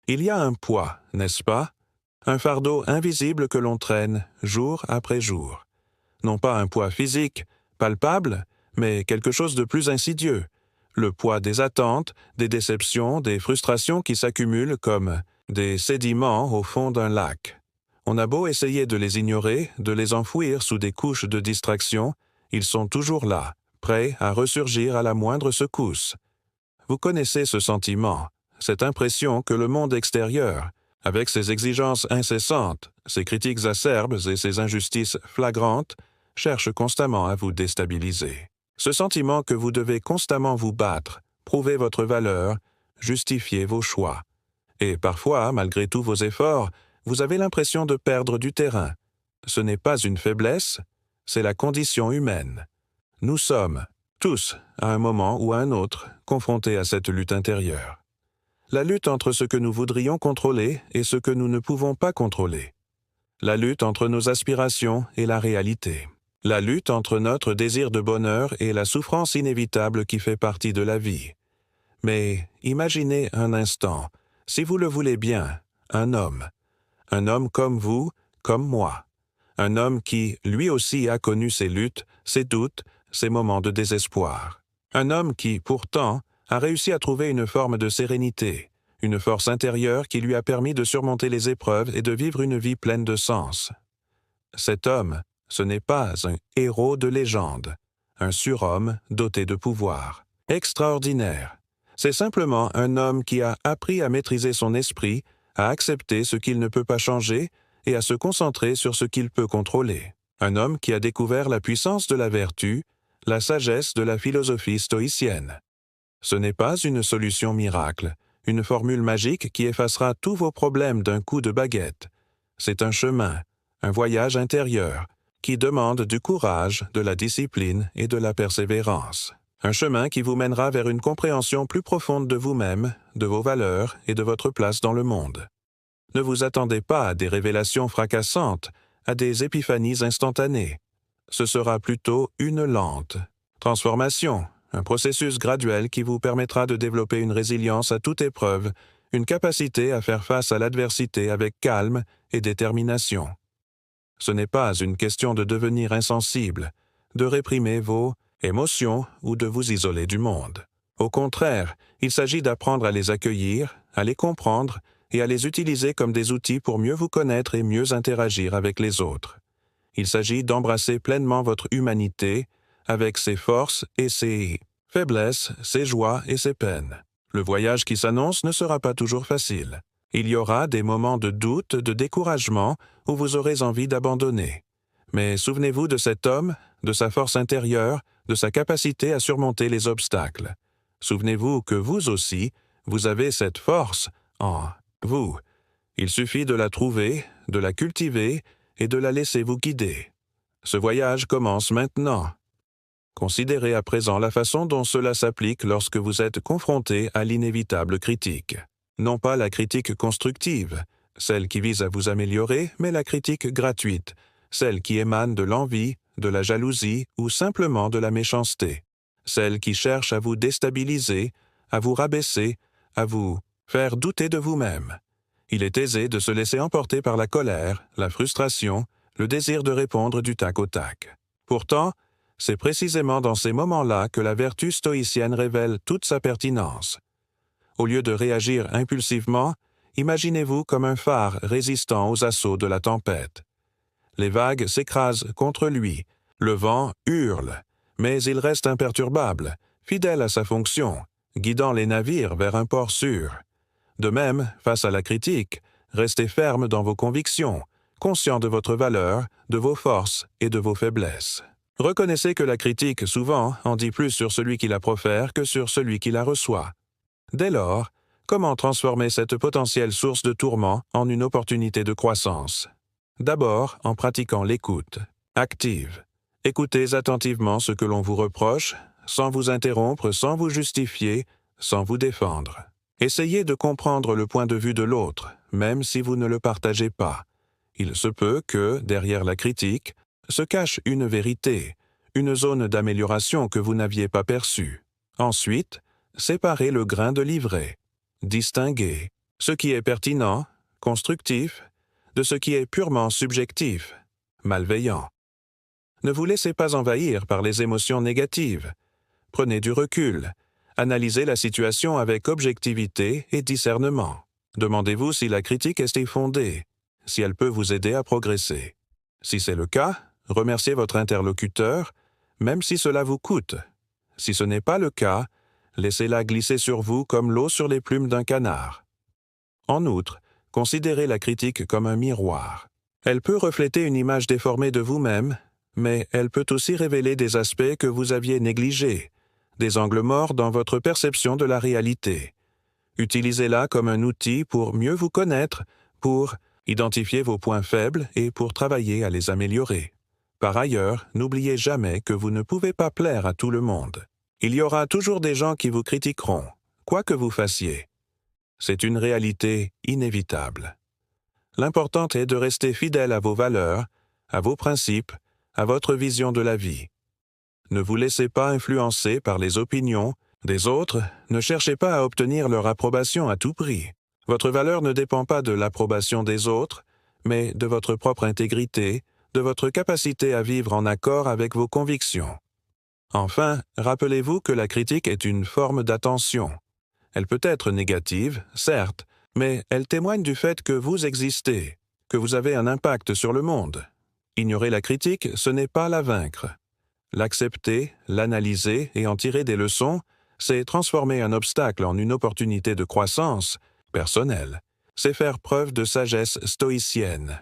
Il y a un poids, n'est-ce pas? Un fardeau invisible que l'on traîne jour après jour. Non pas un poids physique, palpable, mais quelque chose de plus insidieux. Le poids des attentes, des déceptions, des frustrations qui s'accumulent comme des sédiments au fond d'un lac. On a beau essayer de les ignorer, de les enfouir sous des couches de distraction, ils sont toujours là, prêts à ressurgir à la moindre secousse. Vous connaissez ce sentiment, cette impression que le monde extérieur, avec ses exigences incessantes, ses critiques acerbes et ses injustices flagrantes, cherche constamment à vous déstabiliser. Ce sentiment que vous devez constamment vous battre, prouver votre valeur, justifier vos choix. Et parfois, malgré tous vos efforts, vous avez l'impression de perdre du terrain. Ce n'est pas une faiblesse, c'est la condition humaine. Nous sommes, tous, à un moment ou à un autre, confrontés à cette lutte intérieure. La lutte entre ce que nous voudrions contrôler et ce que nous ne pouvons pas contrôler. La lutte entre nos aspirations et la réalité. La lutte entre notre désir de bonheur et la souffrance inévitable qui fait partie de la vie. Mais imaginez un instant, si vous le voulez bien, un homme comme vous, comme moi. Un homme qui, lui aussi, a connu ses luttes, ses doutes, ses moments de désespoir. Un homme qui, pourtant, a réussi à trouver une forme de sérénité, une force intérieure qui lui a permis de surmonter les épreuves et de vivre une vie pleine de sens. Cet homme, ce n'est pas un héros de légende, un surhomme doté de pouvoir. Extraordinaire. C'est simplement un homme qui a appris à maîtriser son esprit, à accepter ce qu'il ne peut pas changer et à se concentrer sur ce qu'il peut contrôler. Un homme qui a découvert la puissance de la vertu, la sagesse de la philosophie stoïcienne. Ce n'est pas une solution miracle, une formule magique qui effacera tous vos problèmes d'un coup de baguette. C'est un chemin, un voyage intérieur, qui demande du courage, de la discipline et de la persévérance. Un chemin qui vous mènera vers une compréhension plus profonde de vous-même, de vos valeurs et de votre place dans le monde. Ne vous attendez pas à des révélations fracassantes, à des épiphanies instantanées. Ce sera plutôt une lente transformation, un processus graduel qui vous permettra de développer une résilience à toute épreuve, une capacité à faire face à l'adversité avec calme et détermination. Ce n'est pas une question de devenir insensible, de réprimer vos émotions ou de vous isoler du monde. Au contraire, il s'agit d'apprendre à les accueillir, à les comprendre et à les utiliser comme des outils pour mieux vous connaître et mieux interagir avec les autres. Il s'agit d'embrasser pleinement votre humanité, avec ses forces et ses faiblesses, ses joies et ses peines. Le voyage qui s'annonce ne sera pas toujours facile. Il y aura des moments de doute, de découragement, où vous aurez envie d'abandonner. Mais souvenez-vous de cet homme, de sa force intérieure, de sa capacité à surmonter les obstacles. Souvenez-vous que vous aussi, vous avez cette force en vous. Il suffit de la trouver, de la cultiver et de la laisser vous guider. Ce voyage commence maintenant. Considérez à présent la façon dont cela s'applique lorsque vous êtes confronté à l'inévitable critique. Non pas la critique constructive, celle qui vise à vous améliorer, mais la critique gratuite, celle qui émane de l'envie, de la jalousie ou simplement de la méchanceté, celle qui cherche à vous déstabiliser, à vous rabaisser, à vous faire douter de vous-même. Il est aisé de se laisser emporter par la colère, la frustration, le désir de répondre du tac au tac. Pourtant, c'est précisément dans ces moments-là que la vertu stoïcienne révèle toute sa pertinence. Au lieu de réagir impulsivement, imaginez-vous comme un phare résistant aux assauts de la tempête. Les vagues s'écrasent contre lui, le vent hurle, mais il reste imperturbable, fidèle à sa fonction, guidant les navires vers un port sûr. De même, face à la critique, restez ferme dans vos convictions, conscient de votre valeur, de vos forces et de vos faiblesses. Reconnaissez que la critique, souvent, en dit plus sur celui qui la profère que sur celui qui la reçoit. Dès lors, comment transformer cette potentielle source de tourment en une opportunité de croissance? D'abord, en pratiquant l'écoute active. Écoutez attentivement ce que l'on vous reproche, sans vous interrompre, sans vous justifier, sans vous défendre. Essayez de comprendre le point de vue de l'autre, même si vous ne le partagez pas. Il se peut que, derrière la critique, se cache une vérité, une zone d'amélioration que vous n'aviez pas perçue. Ensuite, séparez le grain de l'ivraie. Distinguez. ce qui est pertinent, constructif, de ce qui est purement subjectif, malveillant. Ne vous laissez pas envahir par les émotions négatives. Prenez du recul. Analysez la situation avec objectivité et discernement. Demandez-vous si la critique est fondée, si elle peut vous aider à progresser. Si c'est le cas, remerciez votre interlocuteur, même si cela vous coûte. Si ce n'est pas le cas, laissez-la glisser sur vous comme l'eau sur les plumes d'un canard. En outre, considérez la critique comme un miroir. Elle peut refléter une image déformée de vous-même, mais elle peut aussi révéler des aspects que vous aviez négligés, des angles morts dans votre perception de la réalité. Utilisez-la comme un outil pour mieux vous connaître, pour identifier vos points faibles et pour travailler à les améliorer. Par ailleurs, n'oubliez jamais que vous ne pouvez pas plaire à tout le monde. Il y aura toujours des gens qui vous critiqueront, quoi que vous fassiez. C'est une réalité inévitable. L'important est de rester fidèle à vos valeurs, à vos principes, à votre vision de la vie. Ne vous laissez pas influencer par les opinions des autres, ne cherchez pas à obtenir leur approbation à tout prix. Votre valeur ne dépend pas de l'approbation des autres, mais de votre propre intégrité, de votre capacité à vivre en accord avec vos convictions. Enfin, rappelez-vous que la critique est une forme d'attention. Elle peut être négative, certes, mais elle témoigne du fait que vous existez, que vous avez un impact sur le monde. Ignorer la critique, ce n'est pas la vaincre. L'accepter, l'analyser et en tirer des leçons, c'est transformer un obstacle en une opportunité de croissance personnelle. C'est faire preuve de sagesse stoïcienne.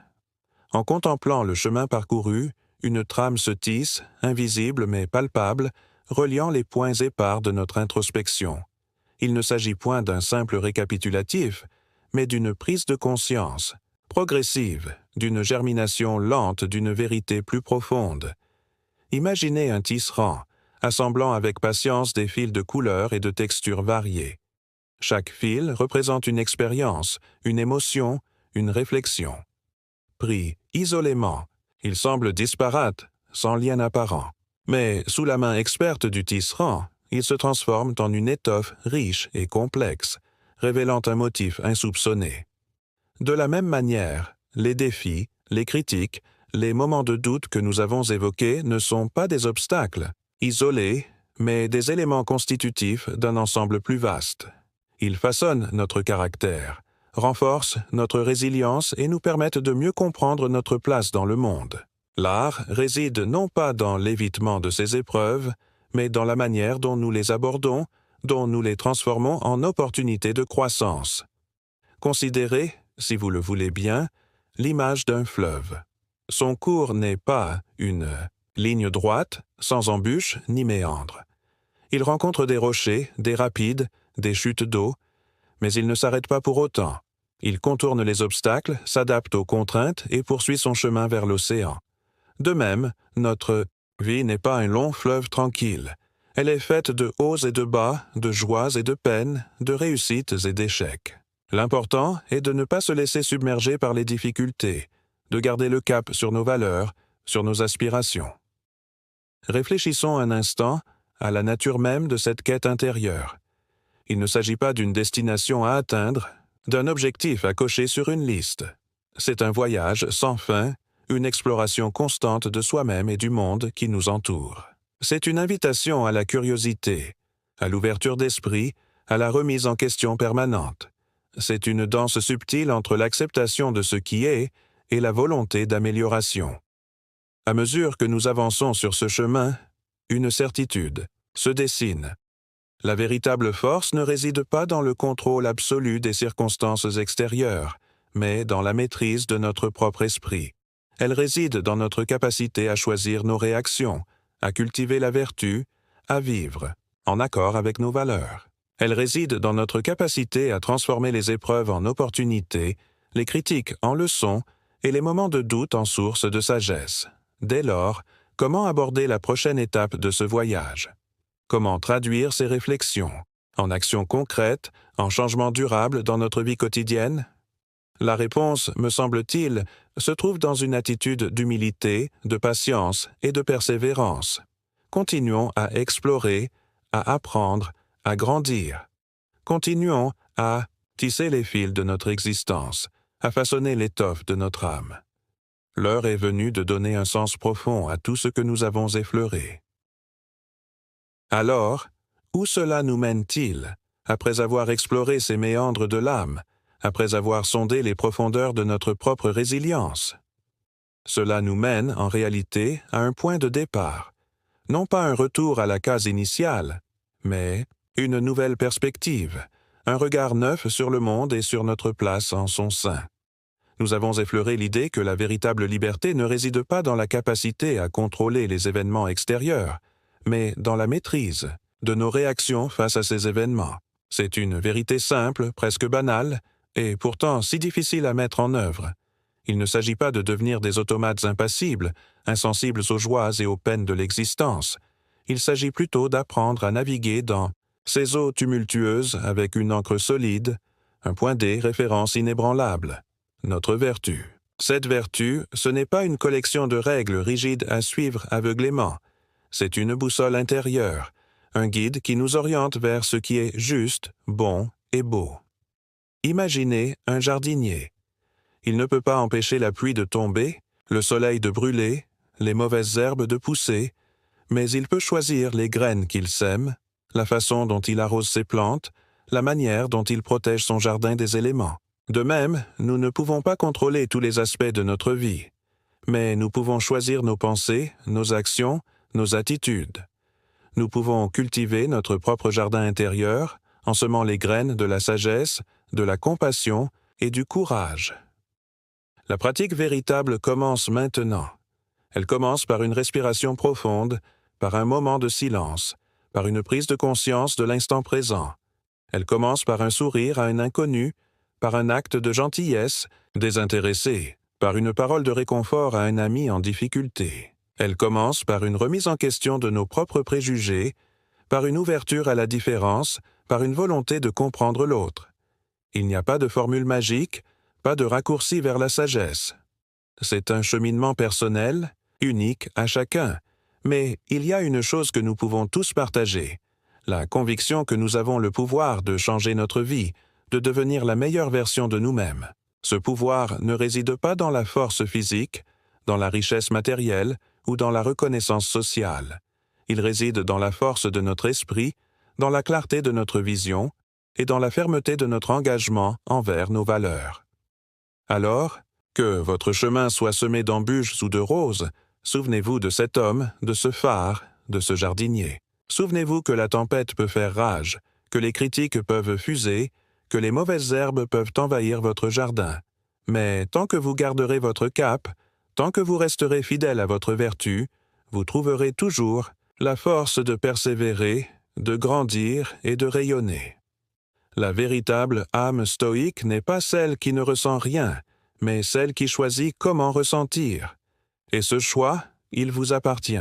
En contemplant le chemin parcouru, une trame se tisse, invisible mais palpable, reliant les points épars de notre introspection. Il ne s'agit point d'un simple récapitulatif, mais d'une prise de conscience, progressive, d'une germination lente d'une vérité plus profonde. Imaginez un tisserand, assemblant avec patience des fils de couleurs et de textures variées. Chaque fil représente une expérience, une émotion, une réflexion. Pris isolément, il semble disparate, sans lien apparent. Mais sous la main experte du tisserand, ils se transforment en une étoffe riche et complexe, révélant un motif insoupçonné. De la même manière, les défis, les critiques, les moments de doute que nous avons évoqués ne sont pas des obstacles, isolés, mais des éléments constitutifs d'un ensemble plus vaste. Ils façonnent notre caractère, renforcent notre résilience et nous permettent de mieux comprendre notre place dans le monde. L'art réside non pas dans l'évitement de ces épreuves, mais dans la manière dont nous les abordons, dont nous les transformons en opportunités de croissance. Considérez, si vous le voulez bien, l'image d'un fleuve. Son cours n'est pas une ligne droite, sans embûches ni méandre. Il rencontre des rochers, des rapides, des chutes d'eau, mais il ne s'arrête pas pour autant. Il contourne les obstacles, s'adapte aux contraintes et poursuit son chemin vers l'océan. De même, notre vie n'est pas un long fleuve tranquille. Elle est faite de hauts et de bas, de joies et de peines, de réussites et d'échecs. L'important est de ne pas se laisser submerger par les difficultés, de garder le cap sur nos valeurs, sur nos aspirations. Réfléchissons un instant à la nature même de cette quête intérieure. Il ne s'agit pas d'une destination à atteindre, d'un objectif à cocher sur une liste. C'est un voyage sans fin, une exploration constante de soi-même et du monde qui nous entoure. C'est une invitation à la curiosité, à l'ouverture d'esprit, à la remise en question permanente. C'est une danse subtile entre l'acceptation de ce qui est et la volonté d'amélioration. À mesure que nous avançons sur ce chemin, une certitude se dessine. La véritable force ne réside pas dans le contrôle absolu des circonstances extérieures, mais dans la maîtrise de notre propre esprit. Elle réside dans notre capacité à choisir nos réactions, à cultiver la vertu, à vivre, en accord avec nos valeurs. Elle réside dans notre capacité à transformer les épreuves en opportunités, les critiques en leçons et les moments de doute en sources de sagesse. Dès lors, comment aborder la prochaine étape de ce voyage? Comment traduire ces réflexions en actions concrètes, en changements durables dans notre vie quotidienne? La réponse, me semble-t-il, se trouve dans une attitude d'humilité, de patience et de persévérance. Continuons à explorer, à apprendre, à grandir. Continuons à tisser les fils de notre existence, à façonner l'étoffe de notre âme. L'heure est venue de donner un sens profond à tout ce que nous avons effleuré. Alors, où cela nous mène-t-il, après avoir exploré ces méandres de l'âme, après avoir sondé les profondeurs de notre propre résilience? Cela nous mène, en réalité, à un point de départ, non pas un retour à la case initiale, mais une nouvelle perspective, un regard neuf sur le monde et sur notre place en son sein. Nous avons effleuré l'idée que la véritable liberté ne réside pas dans la capacité à contrôler les événements extérieurs, mais dans la maîtrise de nos réactions face à ces événements. C'est une vérité simple, presque banale, et pourtant si difficile à mettre en œuvre. Il ne s'agit pas de devenir des automates impassibles, insensibles aux joies et aux peines de l'existence. Il s'agit plutôt d'apprendre à naviguer dans ces eaux tumultueuses avec une ancre solide, un point D, référence inébranlable. Notre vertu. Cette vertu, ce n'est pas une collection de règles rigides à suivre aveuglément. C'est une boussole intérieure, un guide qui nous oriente vers ce qui est juste, bon et beau. Imaginez un jardinier. Il ne peut pas empêcher la pluie de tomber, le soleil de brûler, les mauvaises herbes de pousser, mais il peut choisir les graines qu'il sème, la façon dont il arrose ses plantes, la manière dont il protège son jardin des éléments. De même, nous ne pouvons pas contrôler tous les aspects de notre vie, mais nous pouvons choisir nos pensées, nos actions, nos attitudes. Nous pouvons cultiver notre propre jardin intérieur en semant les graines de la sagesse, de la compassion et du courage. La pratique véritable commence maintenant. Elle commence par une respiration profonde, par un moment de silence, par une prise de conscience de l'instant présent. Elle commence par un sourire à un inconnu, par un acte de gentillesse désintéressé, par une parole de réconfort à un ami en difficulté. Elle commence par une remise en question de nos propres préjugés, par une ouverture à la différence, par une volonté de comprendre l'autre. Il n'y a pas de formule magique, pas de raccourci vers la sagesse. C'est un cheminement personnel, unique à chacun, mais il y a une chose que nous pouvons tous partager, la conviction que nous avons le pouvoir de changer notre vie, de devenir la meilleure version de nous-mêmes. Ce pouvoir ne réside pas dans la force physique, dans la richesse matérielle ou dans la reconnaissance sociale. Il réside dans la force de notre esprit, dans la clarté de notre vision et dans la fermeté de notre engagement envers nos valeurs. Alors, que votre chemin soit semé d'embûches ou de roses, souvenez-vous de cet homme, de ce phare, de ce jardinier. Souvenez-vous que la tempête peut faire rage, que les critiques peuvent fuser, que les mauvaises herbes peuvent envahir votre jardin. Mais tant que vous garderez votre cap, tant que vous resterez fidèle à votre vertu, vous trouverez toujours la force de persévérer, de grandir et de rayonner. La véritable âme stoïque n'est pas celle qui ne ressent rien, mais celle qui choisit comment ressentir. Et ce choix, il vous appartient.